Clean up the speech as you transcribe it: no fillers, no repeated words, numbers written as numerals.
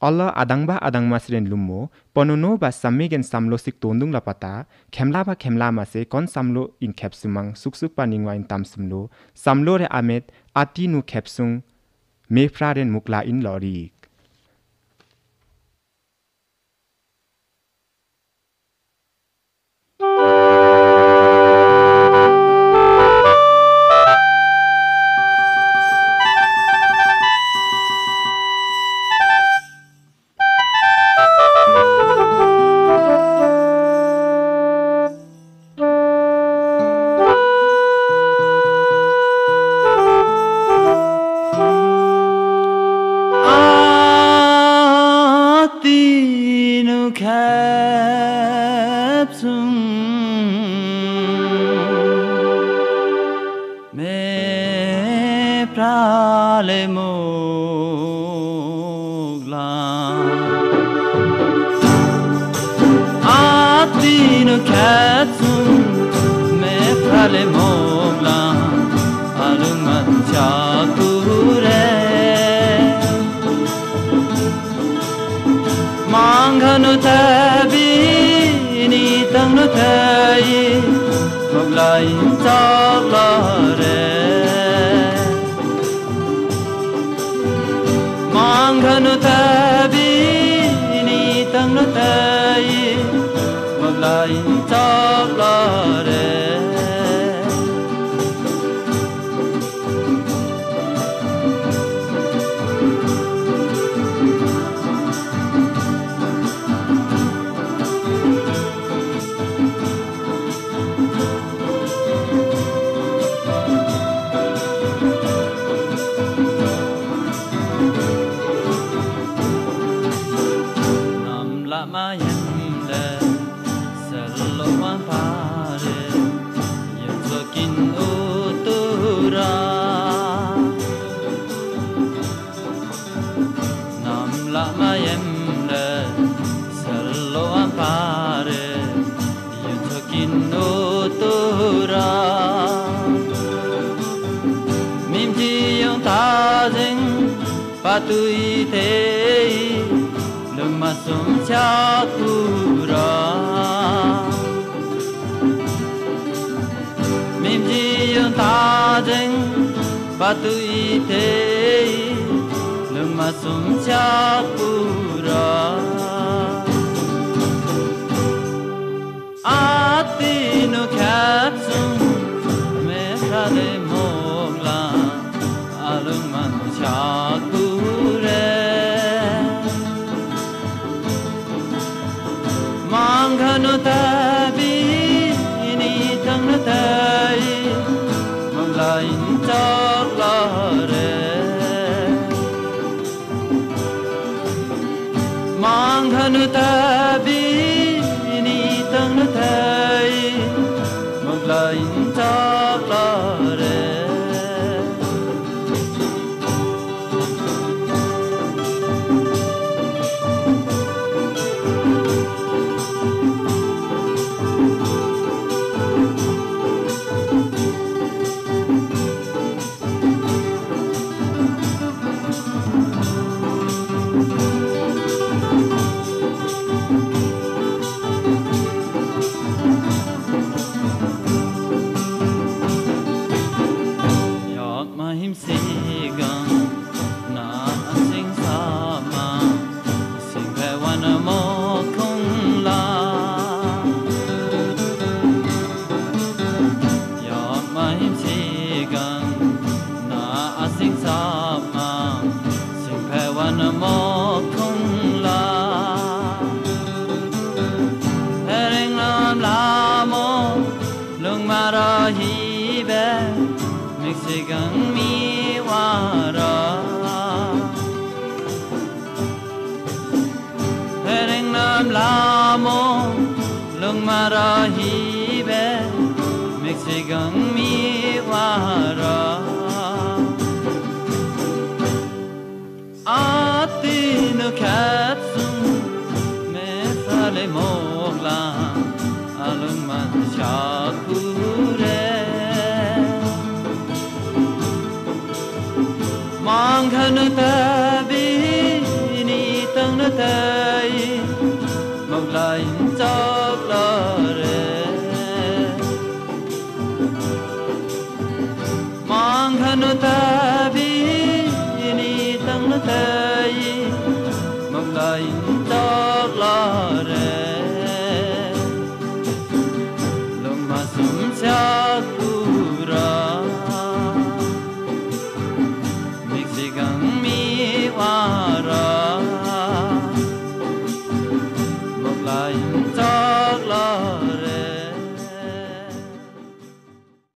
Allah adang masren lummo ponono ba sammegen samlo sik tondung lapata khemla ma se kon samlo in khepsumang suksuk pa ningwa in tamsumlo samlo re amet ati nu khepsung mefraren mukla in lori Patui te lưng mà sum cha pura mim ji yon ta jeng patui te lưng mà sum cha pura ati no kapsum me frade mogla alung man cha Manghano tabi ini tang na tai manglain taklare Manghano tabi ini tang na tai manglain taklare Mexican mi wara Hereng nam lamo lung marahi be Mexican mi wara Ati no kapsum me fale mogla alung man shakure Manghano tabi ni tang nó thấy một lại chót lo rê mang khăn nó ta bi ni tăng nó thấy một lại